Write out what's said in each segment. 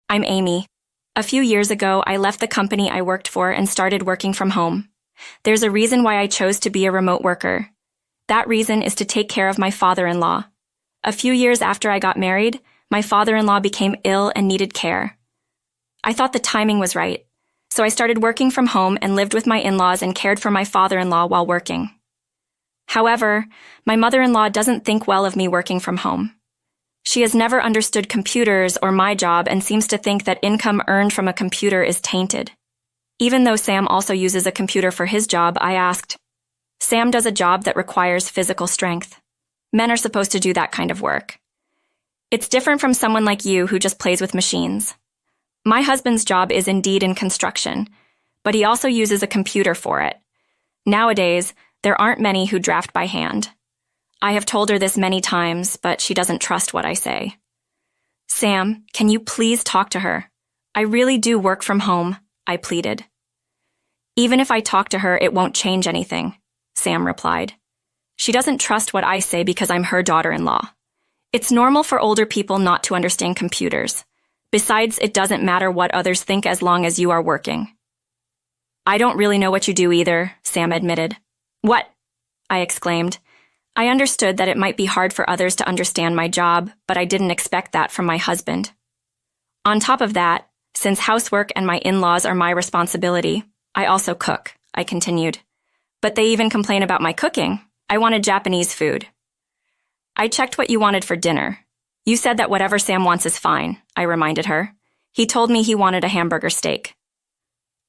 I'm Amy. A few years ago, I left the company I worked for and started working from home. There's a reason why I chose to be a remote worker. That reason is to take care of my father-in-law. A few years after I got married, my father-in-law became ill and needed care. I thought the timing was right, so I started working from home and lived with my in-laws and cared for my father-in-law while working. However, my mother-in-law doesn't think well of me working from home. She has never understood computers or my job and seems to think that income earned from a computer is tainted. Even though Sam also uses a computer for his job, I asked, Sam does a job that requires physical strength. Men are supposed to do that kind of work. It's different from someone like you who just plays with machines. My husband's job is indeed in construction, but he also uses a computer for it. Nowadays, there aren't many who draft by hand. I have told her this many times, but she doesn't trust what I say. Sam, can you please talk to her? I really do work from home, I pleaded. Even if I talk to her, it won't change anything, Sam replied. She doesn't trust what I say because I'm her daughter-in-law. It's normal for older people not to understand computers. Besides, it doesn't matter what others think as long as you are working. I don't really know what you do either, Sam admitted. What? I exclaimed. I understood that it might be hard for others to understand my job, but I didn't expect that from my husband. On top of that, since housework and my in-laws are my responsibility, I also cook, I continued. But they even complain about my cooking. I wanted Japanese food. I checked what you wanted for dinner. You said that whatever Sam wants is fine, I reminded her. He told me he wanted a hamburger steak.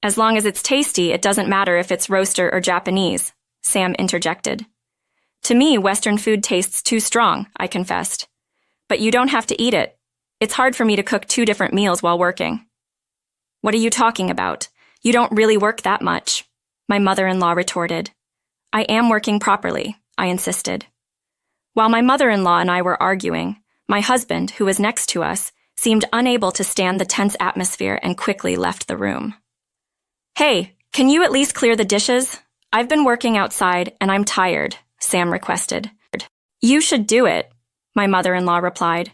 As long as it's tasty, it doesn't matter if it's roaster or Japanese, Sam interjected. To me, Western food tastes too strong, I confessed. But you don't have to eat it. It's hard for me to cook 2 different meals while working. What are you talking about? You don't really work that much, my mother-in-law retorted. I am working properly, I insisted. While my mother-in-law and I were arguing, my husband, who was next to us, seemed unable to stand the tense atmosphere and quickly left the room. Hey, can you at least clear the dishes? I've been working outside and I'm tired, Sam requested. You should do it, my mother-in-law replied.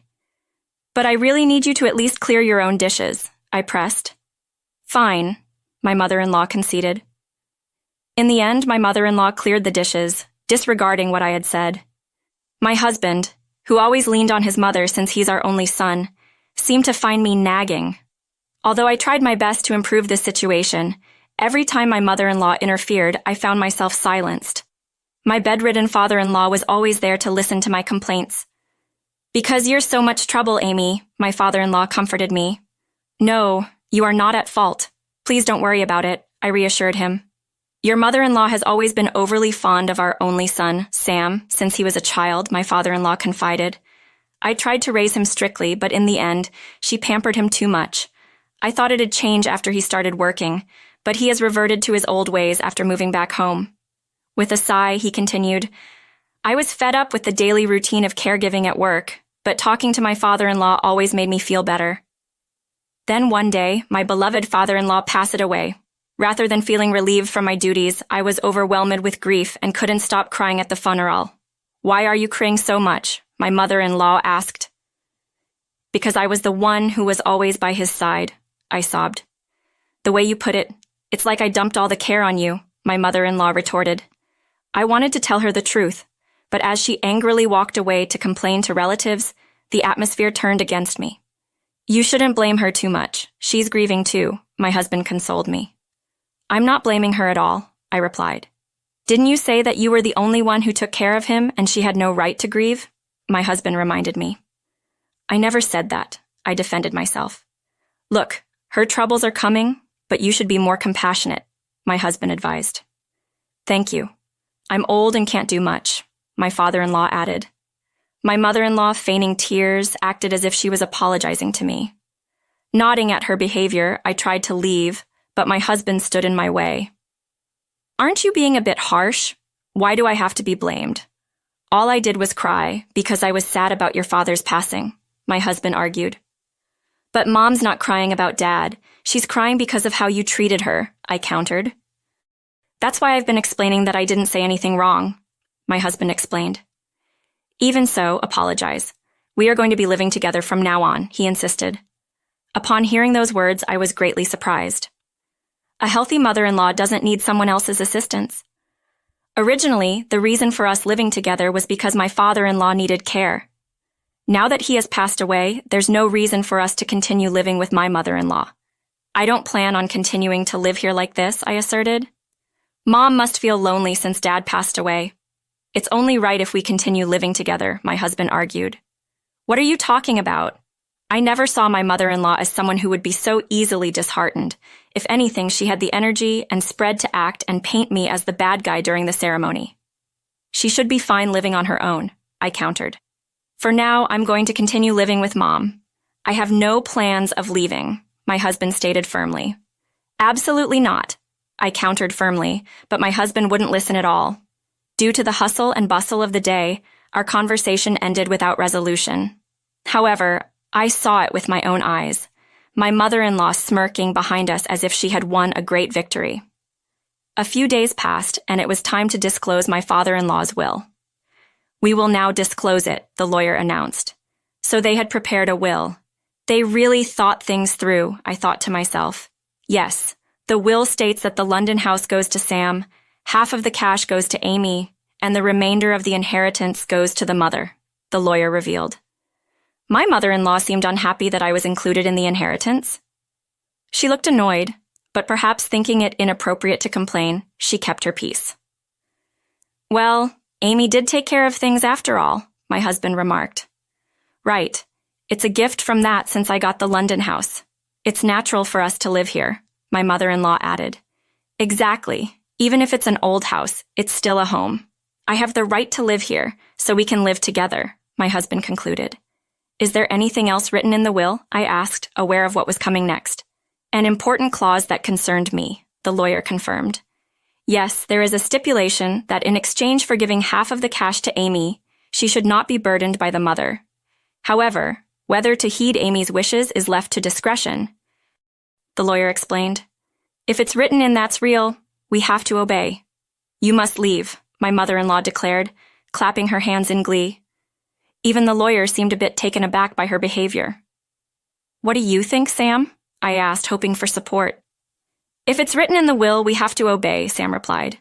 But I really need you to at least clear your own dishes, I pressed. Fine, my mother-in-law conceded. In the end, my mother-in-law cleared the dishes, disregarding what I had said. My husband, who always leaned on his mother since he's our only son, seemed to find me nagging. Although I tried my best to improve the situation, every time my mother-in-law interfered, I found myself silenced. My bedridden father-in-law was always there to listen to my complaints. Because you're so much trouble, Amy, my father-in-law comforted me. No, you are not at fault. Please don't worry about it, I reassured him. Your mother-in-law has always been overly fond of our only son, Sam, since he was a child, my father-in-law confided. I tried to raise him strictly, but in the end, she pampered him too much. I thought it'd change after he started working, but he has reverted to his old ways after moving back home. With a sigh, he continued, I was fed up with the daily routine of caregiving at work, but talking to my father-in-law always made me feel better. Then one day, my beloved father-in-law passed away. Rather than feeling relieved from my duties, I was overwhelmed with grief and couldn't stop crying at the funeral. Why are you crying so much? My mother-in-law asked. Because I was the one who was always by his side, I sobbed. The way you put it, it's like I dumped all the care on you, my mother-in-law retorted. I wanted to tell her the truth, but as she angrily walked away to complain to relatives, the atmosphere turned against me. You shouldn't blame her too much. She's grieving too, my husband consoled me. I'm not blaming her at all, I replied. Didn't you say that you were the only one who took care of him and she had no right to grieve? My husband reminded me. I never said that, I defended myself. Look, her troubles are coming, but you should be more compassionate, my husband advised. Thank you. I'm old and can't do much, my father-in-law added. My mother-in-law, feigning tears, acted as if she was apologizing to me. Nodding at her behavior, I tried to leave, but my husband stood in my way. Aren't you being a bit harsh? Why do I have to be blamed? All I did was cry because I was sad about your father's passing, my husband argued. But Mom's not crying about Dad. She's crying because of how you treated her, I countered. That's why I've been explaining that I didn't say anything wrong, my husband explained. Even so, apologize. We are going to be living together from now on, he insisted. Upon hearing those words, I was greatly surprised. A healthy mother-in-law doesn't need someone else's assistance. Originally, the reason for us living together was because my father-in-law needed care. Now that he has passed away, there's no reason for us to continue living with my mother-in-law. I don't plan on continuing to live here like this, I asserted. Mom must feel lonely since Dad passed away. It's only right if we continue living together, my husband argued. What are you talking about? I never saw my mother-in-law as someone who would be so easily disheartened. If anything, she had the energy and spread to act and paint me as the bad guy during the ceremony. She should be fine living on her own, I countered. For now, I'm going to continue living with Mom. I have no plans of leaving, my husband stated firmly. Absolutely not, I countered firmly, but my husband wouldn't listen at all. Due to the hustle and bustle of the day, our conversation ended without resolution. However, I saw it with my own eyes, my mother-in-law smirking behind us as if she had won a great victory. A few days passed, and it was time to disclose my father-in-law's will. We will now disclose it, the lawyer announced. So they had prepared a will. They really thought things through, I thought to myself. Yes, the will states that the London house goes to Sam, half of the cash goes to Amy, and the remainder of the inheritance goes to the mother, the lawyer revealed. My mother-in-law seemed unhappy that I was included in the inheritance. She looked annoyed, but perhaps thinking it inappropriate to complain, she kept her peace. Well, Amy did take care of things after all, my husband remarked. Right. It's a gift from that since I got the London house. It's natural for us to live here, my mother-in-law added. Exactly. Even if it's an old house, it's still a home. I have the right to live here, so we can live together, my husband concluded. Is there anything else written in the will? I asked, aware of what was coming next. An important clause that concerned me, the lawyer confirmed. Yes, there is a stipulation that in exchange for giving half of the cash to Amy, she should not be burdened by the mother. However, whether to heed Amy's wishes is left to discretion. The lawyer explained. If it's written in that's real, we have to obey. You must leave, my mother-in-law declared, clapping her hands in glee. Even the lawyer seemed a bit taken aback by her behavior. What do you think, Sam? I asked, hoping for support. If it's written in the will, we have to obey, Sam replied.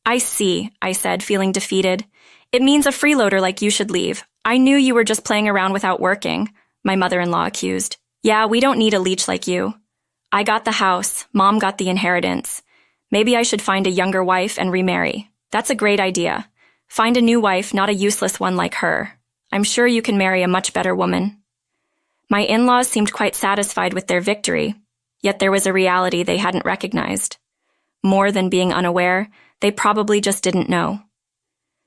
I see, I said, feeling defeated. It means a freeloader like you should leave. I knew you were just playing around without working, my mother-in-law accused. Yeah, we don't need a leech like you. I got the house, Mom got the inheritance. Maybe I should find a younger wife and remarry. That's a great idea. Find a new wife, not a useless one like her. I'm sure you can marry a much better woman. My in-laws seemed quite satisfied with their victory, yet there was a reality they hadn't recognized. More than being unaware, they probably just didn't know.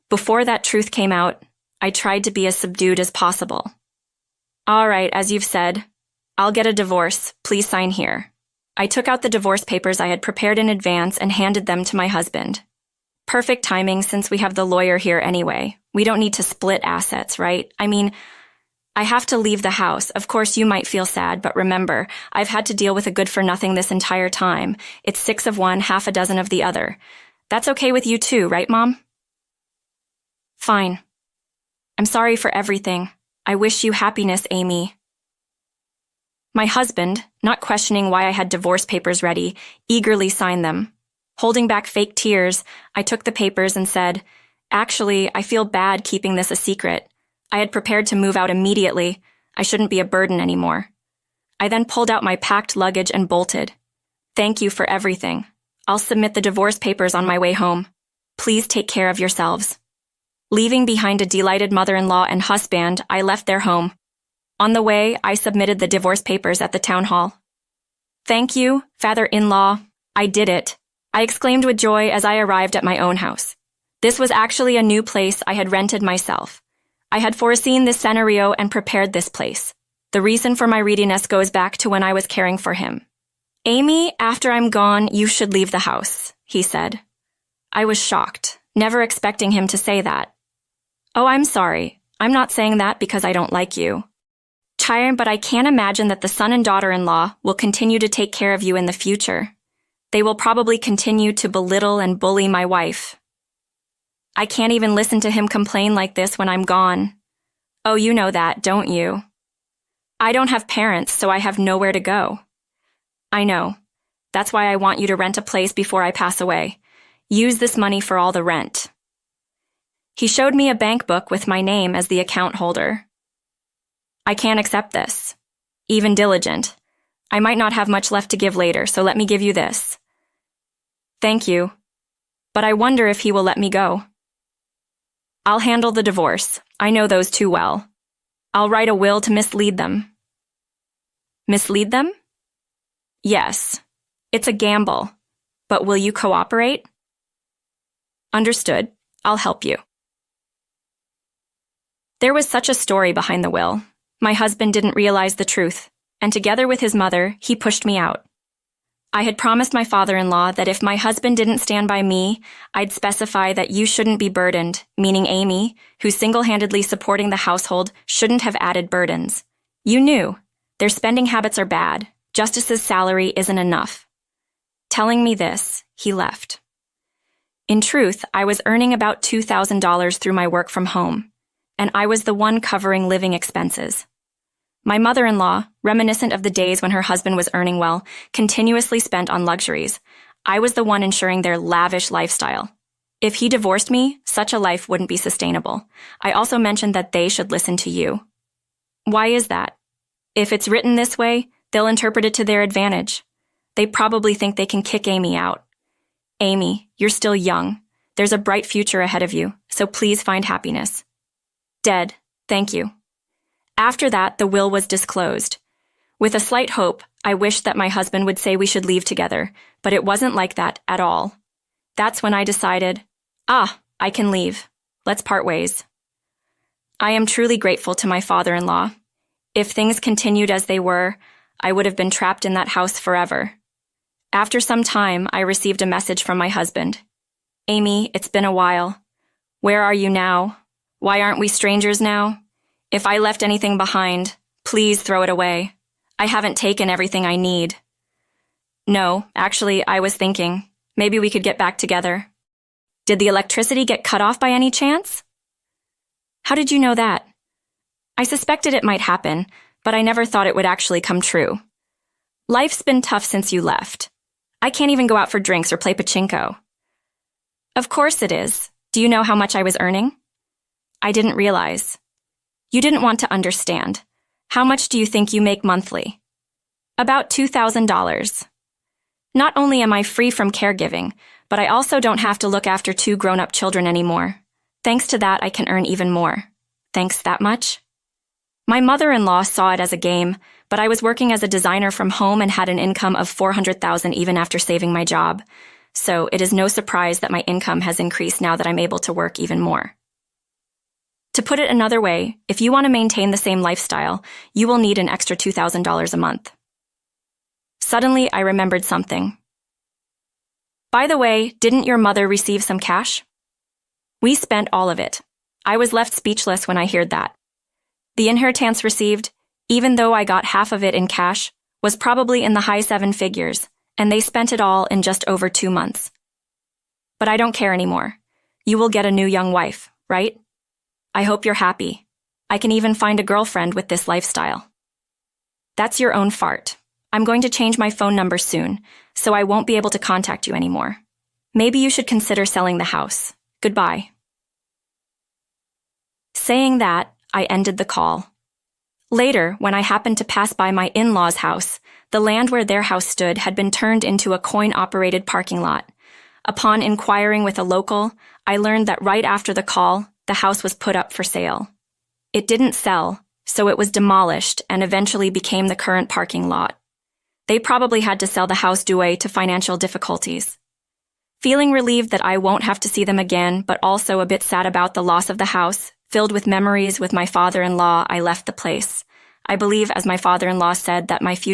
Before that truth came out, I tried to be as subdued as possible. All right, as you've said, I'll get a divorce. Please sign here. I took out the divorce papers I had prepared in advance and handed them to my husband. Perfect timing since we have the lawyer here anyway. We don't need to split assets, right? I mean, I have to leave the house. Of course, you might feel sad, but remember, I've had to deal with a good-for-nothing this entire time. It's 6 of one, half a dozen of the other. That's okay with you too, right, Mom? Fine. I'm sorry for everything. I wish you happiness, Amy. My husband, not questioning why I had divorce papers ready, eagerly signed them. Holding back fake tears, I took the papers and said, Actually, I feel bad keeping this a secret. I had prepared to move out immediately. I shouldn't be a burden anymore. I then pulled out my packed luggage and bolted. Thank you for everything. I'll submit the divorce papers on my way home. Please take care of yourselves. Leaving behind a delighted mother-in-law and husband, I left their home. On the way, I submitted the divorce papers at the town hall. Thank you, father-in-law. I did it. I exclaimed with joy as I arrived at my own house. This was actually a new place I had rented myself. I had foreseen this scenario and prepared this place. The reason for my readiness goes back to when I was caring for him. Amy, after I'm gone, you should leave the house, he said. I was shocked, never expecting him to say that. Oh, I'm sorry. I'm not saying that because I don't like you. Child, but I can't imagine that the son and daughter-in-law will continue to take care of you in the future. They will probably continue to belittle and bully my wife. I can't even listen to him complain like this when I'm gone. Oh, you know that, don't you? I don't have parents, so I have nowhere to go. I know. That's why I want you to rent a place before I pass away. Use this money for all the rent. He showed me a bank book with my name as the account holder. I can't accept this. Even diligent. I might not have much left to give later, so let me give you this. Thank you. But I wonder if he will let me go. I'll handle the divorce. I know those too well. I'll write a will to mislead them. Mislead them? Yes. It's a gamble. But will you cooperate? Understood. I'll help you. There was such a story behind the will. My husband didn't realize the truth, and together with his mother, he pushed me out. I had promised my father-in-law that if my husband didn't stand by me, I'd specify that you shouldn't be burdened, meaning Amy, who's single-handedly supporting the household, shouldn't have added burdens. You knew. Their spending habits are bad. Justice's salary isn't enough. Telling me this, he left. In truth, I was earning about $2,000 through my work from home, and I was the one covering living expenses. My mother-in-law, reminiscent of the days when her husband was earning well, continuously spent on luxuries. I was the one ensuring their lavish lifestyle. If he divorced me, such a life wouldn't be sustainable. I also mentioned that they should listen to you. Why is that? If it's written this way, they'll interpret it to their advantage. They probably think they can kick Amy out. Amy, you're still young. There's a bright future ahead of you, so please find happiness. Dead. Thank you. After that, the will was disclosed. With a slight hope, I wished that my husband would say we should leave together, but it wasn't like that at all. That's when I decided, I can leave. Let's part ways. I am truly grateful to my father-in-law. If things continued as they were, I would have been trapped in that house forever. After some time, I received a message from my husband. Amy, it's been a while. Where are you now? Why aren't we strangers now? If I left anything behind, please throw it away. I haven't taken everything I need. No, actually, I was thinking, maybe we could get back together. Did the electricity get cut off by any chance? How did you know that? I suspected it might happen, but I never thought it would actually come true. Life's been tough since you left. I can't even go out for drinks or play pachinko. Of course it is. Do you know how much I was earning? I didn't realize. You didn't want to understand. How much do you think you make monthly? About $2,000. Not only am I free from caregiving, but I also don't have to look after 2 grown-up children anymore. Thanks to that, I can earn even more. Thanks that much? My mother-in-law saw it as a game, but I was working as a designer from home and had an income of $400,000 even after saving my job. So it is no surprise that my income has increased now that I'm able to work even more. To put it another way, if you want to maintain the same lifestyle, you will need an extra $2,000 a month. Suddenly, I remembered something. By the way, didn't your mother receive some cash? We spent all of it. I was left speechless when I heard that. The inheritance received, even though I got half of it in cash, was probably in the high 7 figures, and they spent it all in just over 2 months. But I don't care anymore. You will get a new young wife, right? I hope you're happy. I can even find a girlfriend with this lifestyle. That's your own fart. I'm going to change my phone number soon, so I won't be able to contact you anymore. Maybe you should consider selling the house. Goodbye. Saying that, I ended the call. Later, when I happened to pass by my in-laws' house, the land where their house stood had been turned into a coin-operated parking lot. Upon inquiring with a local, I learned that right after the call, the house was put up for sale. It didn't sell, so it was demolished and eventually became the current parking lot. They probably had to sell the house due to financial difficulties. Feeling relieved that I won't have to see them again, but also a bit sad about the loss of the house, filled with memories with my father-in-law, I left the place. I believe, as my father-in-law said, that my future